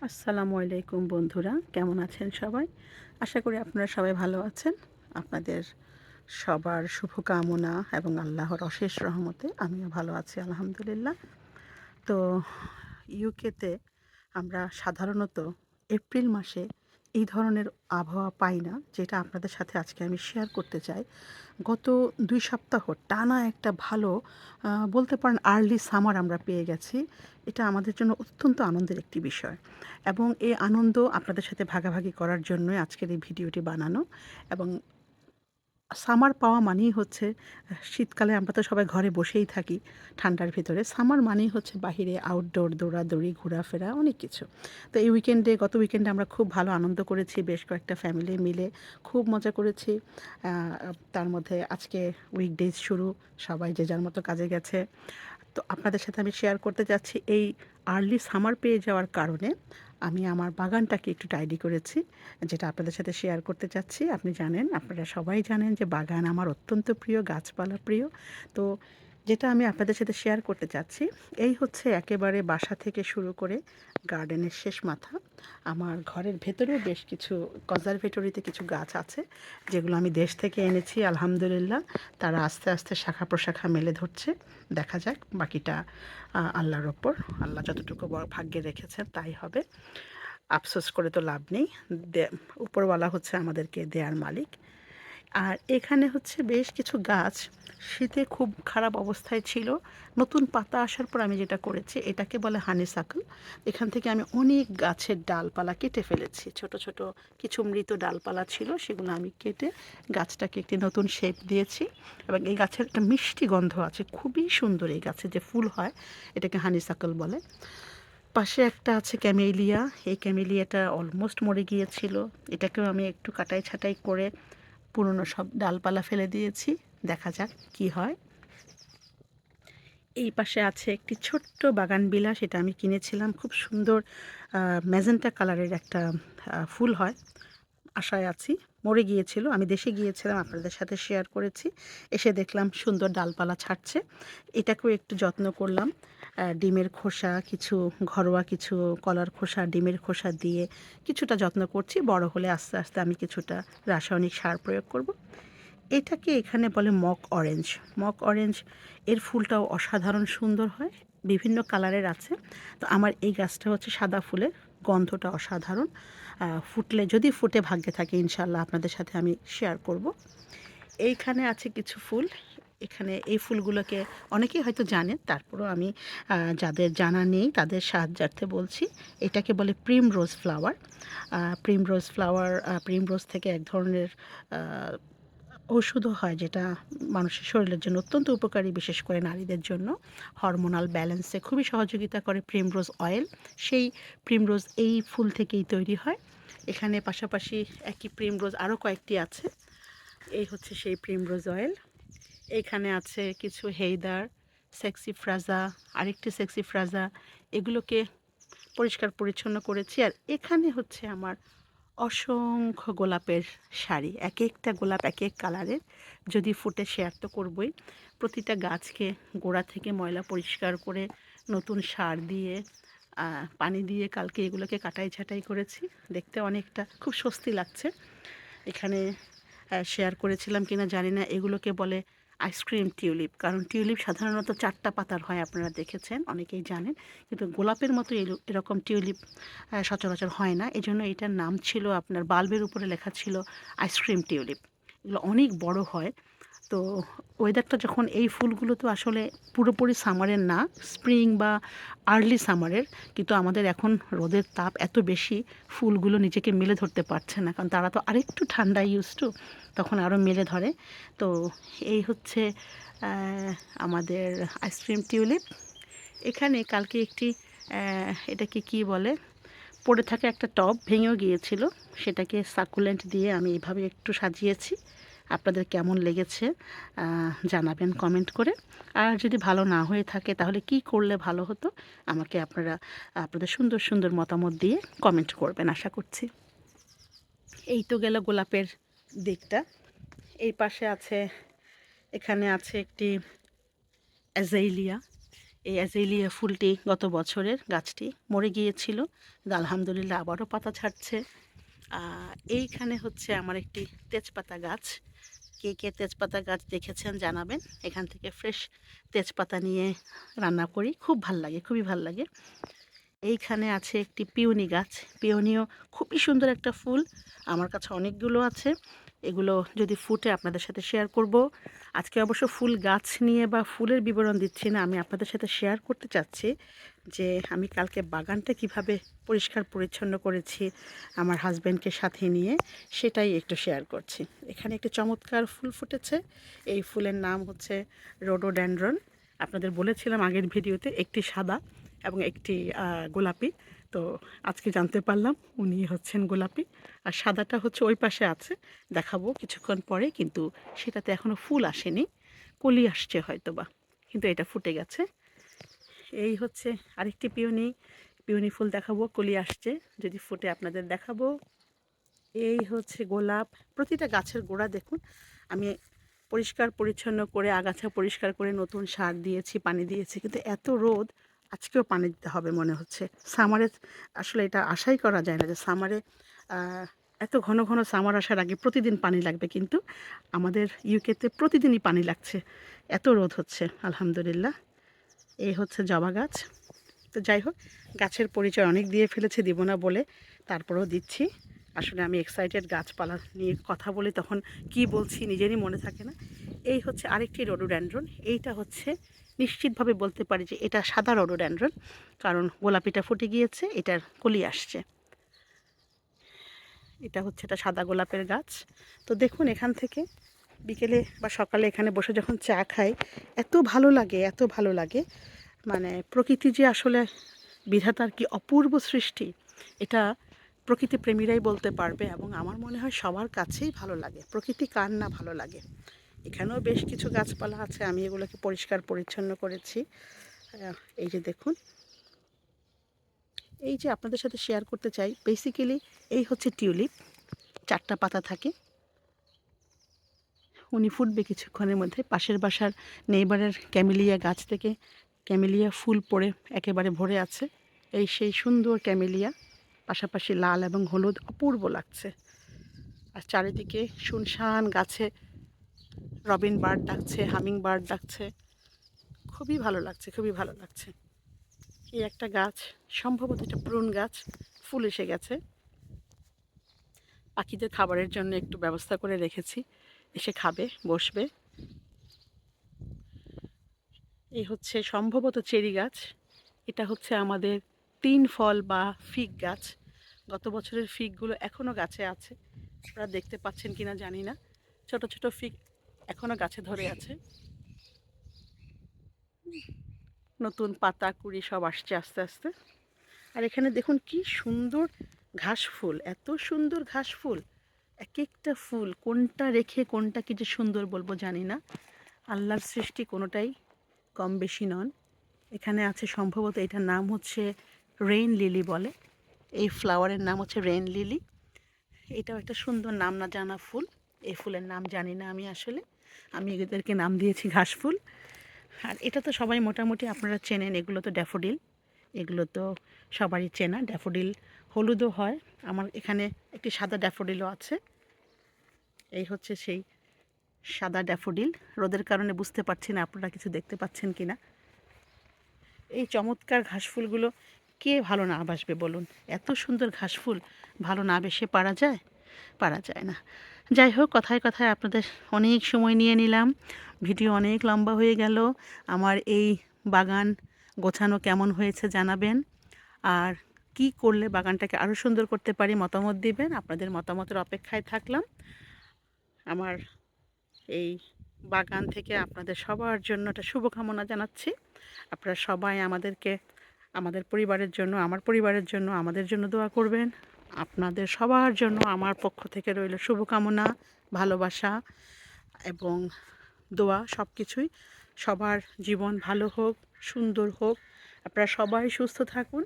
আসসালামু আলাইকুম বন্ধুরা, কেমন আছেন সবাই? আশা করি আপনারা সবাই ভালো আছেন। আপনাদের সবার শুভকামনা এবং আল্লাহর অশেষ রহমতে আমিও ভালো আছি আলহামদুলিল্লাহ। তো ইউকেতে আমরা সাধারণত এপ্রিল মাসে এই ধরনের আবহাওয়া পাই না, যেটা আপনাদের সাথে আজকে আমি শেয়ার করতে চাই। গত ২ সপ্তাহ টানা একটা ভালো বলতে পারেন আর্লি সামার আমরা পেয়ে গেছি। এটা আমাদের জন্য অত্যন্ত আনন্দের একটি বিষয় এবং এই আনন্দ আপনাদের সাথে ভাগাভাগি করার জন্যই আজকের এই ভিডিওটি বানানো। এবং সামার পাওয়া মানেই হচ্ছে শীতকালে আমরা তো সবাই ঘরে বসেই থাকি ঠান্ডার ভিতরে। সামার মানেই হচ্ছে বাহিরে আউটডোর দৌড়াদৌড়ি, ঘোরাফেরা অনেক কিছু। তো এই গত উইকেন্ডে আমরা খুব ভালো আনন্দ করেছি। বেশ কয়েকটা ফ্যামিলি মিলে খুব মজা করেছি। আ তার মধ্যে আজকে উইকডেজ শুরু। সবাই যে যার মতো কাজে গেছে। তো আপনাদের সাথে আমি শেয়ার করতে যাচ্ছি এই আর্লি সামার পেয়ে যাওয়ার কারণে আমি আমার বাগানটাকে একটু টাইডি করেছি, যেটা আপনাদের সাথে শেয়ার করতে চাচ্ছি। আপনি জানেন, আপনারা সবাই জানেন যে বাগান আমার অত্যন্ত প্রিয়, গাছপালা প্রিয়। তো যেটা আমি আপনাদের সাথে শেয়ার করতে চাচ্ছি, এই হচ্ছে একেবারে বাসা থেকে শুরু করে গার্ডেনের শেষ মাথা। আমার ঘরের ভেতরেও বেশ কিছু কনজারভেটরিতে কিছু গাছ আছে, যেগুলো আমি দেশ থেকে এনেছি আলহামদুলিল্লাহ। তারা আস্তে আস্তে শাখা প্রশাখা মেলে ধরছে। দেখা যাক বাকিটা আল্লাহর ওপর। আল্লাহ যতটুকু ভাগ্যে রেখেছেন তাই হবে। আফসোস করে তো লাভ নেই। দে উপরওয়ালা হচ্ছে আমাদেরকে দেয়ার মালিক। আর এখানে হচ্ছে বেশ কিছু গাছ শীতে খুব খারাপ অবস্থায় ছিল। নতুন পাতা আসার পর আমি যেটা করেছি, এটাকে বলে হানিসাকল। এখান থেকে আমি অনেক গাছের ডালপালা কেটে ফেলেছি। ছোট ছোট কিছু মৃত ডালপালা ছিল, সেগুলো আমি কেটে গাছটাকে একটি নতুন শেপ দিয়েছি। এবং এই গাছের একটা মিষ্টি গন্ধ আছে, খুবই সুন্দর। এই গাছে যে ফুল হয় এটাকে হানিসাকল বলে। পাশে একটা আছে ক্যামেলিয়া। এই ক্যামেলিয়াটা অলমোস্ট মরে গিয়েছিল। এটাকেও আমি একটু কাটাই ছাঁটাই করে পুরনো সব ডালপালা ফেলে দিয়েছি। দেখা যাক কি হয়। এই পাশে আছে একটি ছোট্ট বাগানবিলাস। এটা আমি কিনেছিলাম। খুব সুন্দর ম্যাজেন্টা কালারের একটা ফুল হয়। আশায় আছি। মরে গিয়েছিল। আমি দেশে গিয়েছিলাম, আপনাদের সাথে শেয়ার করেছি। এসে দেখলাম সুন্দর ডালপালা ছাড়ছে। এটাকেও একটু যত্ন করলাম। ডিমের খোসা, কিছু ঘরোয়া কিছু কলার খোসা, ডিমের খোসা দিয়ে কিছুটা যত্ন করছি। বড় হলে আস্তে আস্তে আমি কিছুটা রাসায়নিক সার প্রয়োগ করব। এটাকে এখানে বলে মক অরেঞ্জ। মক অরেঞ্জ এর ফুলটাও অসাধারণ সুন্দর হয়। বিভিন্ন কালারের আছে। তো আমার এই গাছটা হচ্ছে সাদা ফুলের, গন্ধটা অসাধারণ। ফুটলে, যদি ফুটে ভাগ্যে থাকে, ইনশাআল্লাহ আপনাদের সাথে আমি শেয়ার করব। এইখানে আছে কিছু ফুল। এখানে এই ফুলগুলোকে অনেকেই হয়তো জানেন, তারপরেও আমি যাদের জানা নেই তাদের সাহায্যার্থে বলছি। এটাকে বলে প্রিমরোজ ফ্লাওয়ার। প্রিমরোজ থেকে এক ধরনের ওষুধও হয়, যেটা মানুষের শরীরের জন্য অত্যন্ত উপকারী, বিশেষ করে নারীদের জন্য। হরমোনাল ব্যালেন্সে খুবই সহযোগিতা করে প্রিমরোজ অয়েল। সেই প্রিমরোজ এই ফুল থেকেই তৈরি হয়। এখানে পাশাপাশি একই প্রিমরোজ আরও কয়েকটি আছে। এই হচ্ছে সেই প্রিমরোজ অয়েল। এখানে আছে কিছু হেইদার, সেক্সি ফ্রাজা, আরেকটি সেক্সি ফ্রাজা। এগুলোকে পরিষ্কার পরিচ্ছন্ন করেছি। আর এখানে হচ্ছে আমার অসংখ্য গোলাপের শাড়ি। এক একটা গোলাপ এক এক কালারের। যদি ফুটে শেয়ার তো করবই। প্রতিটা গাছকে গোড়া থেকে ময়লা পরিষ্কার করে নতুন সার দিয়ে পানি দিয়ে কালকে এগুলোকে কাটাই ছাঁটাই করেছি। দেখতে অনেকটা খুব স্বস্তি লাগছে। এখানে শেয়ার করেছিলাম কিনা জানি না, এগুলোকে বলে আইসক্রিম টিউলিপ। কারণ টিউলিপ সাধারণত 4টা পাতার হয়, আপনারা দেখেছেন, অনেকেই জানেন। কিন্তু গোলাপের মতো এরকম টিউলিপ সচরাচর হয় না। এজন্য এটার নাম ছিল, আপনার বাল্বের উপরে লেখা ছিল আইসক্রিম টিউলিপ। এগুলো অনেক বড় হয়। তো ওয়েদারটা যখন, এই ফুলগুলো তো আসলে পুরোপুরি সামারের না, স্প্রিং বা আর্লি সামারের। কিন্তু আমাদের এখন রোদের তাপ এত বেশি, ফুলগুলো নিজেকে মেলে ধরতে পারছে না, কারণ তারা তো আরেকটু ঠান্ডা ইউজ টু, তখন আরও মেলে ধরে। তো এই হচ্ছে আমাদের আইসক্রিম টিউলিপ। এখানে কালকে একটি এটাকে কি বলে, পড়ে থাকা একটা টব ভেঙেও গিয়েছিল। সেটাকে সাকুলেন্ট দিয়ে আমি এইভাবে একটু সাজিয়েছি। আপনাদের কেমন লেগেছে জানাবেন কমেন্ট করে। আর যদি ভালো না হয়ে থাকে তাহলে কি করলে ভালো হতো, আমাকে আপনারা আপনাদের সুন্দর সুন্দর মতামত দিয়ে কমেন্ট করবেন আশা করছি। এই তো গেল গোলাপের দিকটা। এই পাশে আছে, এখানে আছে একটি অ্যাজাইলিয়া। এই অ্যাজেলিয়া ফুলটি গত বছরের গাছটি মরে গিয়েছিল, আলহামদুলিল্লাহ আবারও পাতা ছাড়ছে। এইখানে হচ্ছে আমার একটি তেজপাতা গাছ। কে কে তেজপাতা গাছ দেখেছেন জানাবেন। এখান থেকে ফ্রেশ তেজপাতা নিয়ে রান্না করি, খুব ভাল লাগে, খুবই ভাল লাগে। এইখানে আছে একটি পিওনি গাছ। পিওনিও খুবই সুন্দর একটা ফুল, আমার কাছে অনেকগুলো আছে। এগুলো যদি ফুটে আপনাদের সাথে শেয়ার করব। আজকে অবশ্য ফুল গাছ নিয়ে বা ফুলের বিবরণ দিচ্ছি না, আমি আপনাদের সাথে শেয়ার করতে চাচ্ছি যে আমি কালকে বাগানটা কিভাবে পরিষ্কার পরিচ্ছন্ন করেছি আমার হাজব্যান্ডকে সাথে নিয়ে, সেটাই একটু শেয়ার করছি। এখানে একটি চমৎকার ফুল ফুটেছে। এই ফুলের নাম হচ্ছে রোডোডেনড্রন। আপনাদের বলেছিলাম আগের ভিডিওতে, একটি সাদা এবং একটি গোলাপি। তো আজকে জানতে পারলাম উনি হচ্ছেন গোলাপি, আর সাদাটা হচ্ছে ওই পাশে আছে, দেখাবো কিছুক্ষণ পরে। কিন্তু সেটাতে এখনও ফুল আসেনি, কলি আসছে হয়তো বা, কিন্তু এটা ফুটে গেছে। এই হচ্ছে আরেকটি পিওনি, পিওনি ফুল দেখাবো, কলি আসছে, যদি ফুটে আপনাদের দেখাবো। এই হচ্ছে গোলাপ। প্রতিটা গাছের গোড়া দেখুন আমি পরিষ্কার পরিচ্ছন্ন করে, আগাছা পরিষ্কার করে নতুন সার দিয়েছি, পানি দিয়েছি, কিন্তু এত রোদ, আজকেও পানি দিতে হবে মনে হচ্ছে। সামারে আসলে এটা আশাই করা যায় না যে সামারে এত ঘন ঘন সামার আসার আগে প্রতিদিন পানি লাগবে, কিন্তু আমাদের ইউকেতে প্রতিদিনই পানি লাগছে, এত রোদ হচ্ছে। আলহামদুলিল্লাহ। এই হচ্ছে জবা গাছ। তো যাই হোক, গাছের পরিচয় অনেক দিয়ে ফেলেছে, দিব না বলে তারপরেও দিচ্ছি। আসলে আমি এক্সাইটেড, গাছপালা নিয়ে কথা বলি তখন কি বলছি নিজেরই মনে থাকে না। এই হচ্ছে আরেকটি রোডোডেনড্রন। এইটা হচ্ছে নিশ্চিতভাবে বলতে পারি যে এটা সাদা রোডোডেনড্রন, কারণ গোলাপিটা ফুটে গিয়েছে, এটার কলি আসছে। এটা হচ্ছে এটা সাদা গোলাপের গাছ। তো দেখুন এখান থেকে বিকেলে বা সকালে এখানে বসে যখন চা খাই, এত ভালো লাগে, এত ভালো লাগে। মানে প্রকৃতি যে আসলে বিধাতার কি অপূর্ব সৃষ্টি, এটা প্রকৃতি প্রেমীরাই বলতে পারবে, এবং আমার মনে হয় সবার কাছেই ভালো লাগে। প্রকৃতি কার না ভালো লাগে। এখানেও বেশ কিছু গাছপালা আছে, আমি এগুলোকে পরিষ্কার পরিচ্ছন্ন করেছি। এই যে দেখুন, এই যে আপনাদের সাথে শেয়ার করতে চাই, বেসিক্যালি এই হচ্ছে টিউলিপ, 4টা পাতা থাকে। উনি ফুটবে কিছুক্ষণের মধ্যে। পাশের বাসার নেইবারের ক্যামেলিয়া গাছ থেকে ক্যামেলিয়া ফুল পড়ে একেবারে ভরে আছে। এই সেই সুন্দর ক্যামেলিয়া, পাশাপাশি লাল এবং হলুদ, অপূর্ব লাগছে। আর চারিদিকে শুনশান, গাছে রবিন বার্ড ডাকছে, হামিং বার্ড ডাকছে, খুবই ভালো লাগছে, খুবই ভালো লাগছে। এই একটা গাছ, সম্ভবত এটা প্রুন গাছ, ফুল এসে গেছে। পাখিদের খাবারের জন্য একটু ব্যবস্থা করে রেখেছি, এসে খাবে, বসবে। এই হচ্ছে সম্ভবত চেরি গাছ। এটা হচ্ছে আমাদের 3 ফল বা ফিগ গাছ। গত বছরের ফিগগুলো এখনও গাছে আছে, আপনারা দেখতে পাচ্ছেন কিনা জানি না। ছোট ছোট ফিগ এখনও গাছে ধরে আছে। নতুন পাতা কুড়ি সব আসছে আস্তে আস্তে। আর এখানে দেখুন কি সুন্দর ঘাস ফুল, এত সুন্দর ঘাস ফুল। এক একটা ফুল কোনটা রেখে কোনটা কি যে সুন্দর বলবো জানি না। আল্লাহর সৃষ্টি কোনোটাই কম বেশি নন। এখানে আছে সম্ভবত, এটার নাম হচ্ছে রেইন লিলি বলে, এই ফ্লাওয়ারের নাম হচ্ছে রেইন লিলি। এটাও একটা সুন্দর নাম না জানা ফুল। এই ফুলের নাম জানি না আমি আসলে, আমি এদেরকে নাম দিয়েছি ঘাস ফুল। আর এটা তো সবাই মোটামুটি আপনারা চেনেন, এগুলো তো ড্যাফোডিল, এগুলো তো সবারই চেনা। ড্যাফোডিল হলুদও হয়, আমার এখানে একটি সাদা ড্যাফোডিলও আছে। এই হচ্ছে সেই সাদা ড্যাফোডিল। রোদের কারণে বুঝতে পারছি না আপনারা কিছু দেখতে পাচ্ছেন কি না। এই চমৎকার ঘাসফুলগুলো কে ভালো না বাসবে বলুন। এত সুন্দর ঘাসফুল ভালো না বেশে পারা যায়? পারা যায় না। যাই হোক, কথায় কথায় আপনাদের অনেক সময় নিয়ে নিলাম, ভিডিও অনেক লম্বা হয়ে গেল। আমার এই বাগান গোছানো কেমন হয়েছে জানাবেন, আর কি করলে বাগানটাকে আরও সুন্দর করতে পারি মতামত দিবেন। আপনাদের মতামতের অপেক্ষায় থাকলাম। আমার এই বাগান থেকে আপনাদের সবার জন্য একটা শুভকামনা জানাচ্ছি। আপনারা সবাই আমাদেরকে, আমাদের পরিবারের জন্য, আমার পরিবারের জন্য, আমাদের জন্য দোয়া করবেন। আপনাদের সবার জন্য আমার পক্ষ থেকে রইল শুভকামনা, ভালোবাসা এবং দোয়া, সব কিছুই। সবার জীবন ভালো হোক, সুন্দর হোক, আপনারা সবাই সুস্থ থাকুন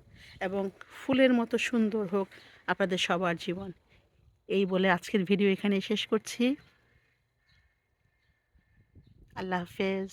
এবং ফুলের মতো সুন্দর হোক আপনাদের সবার জীবন। এই বলে আজকের ভিডিও এখানে শেষ করছি। আল্লাহ হাফেজ।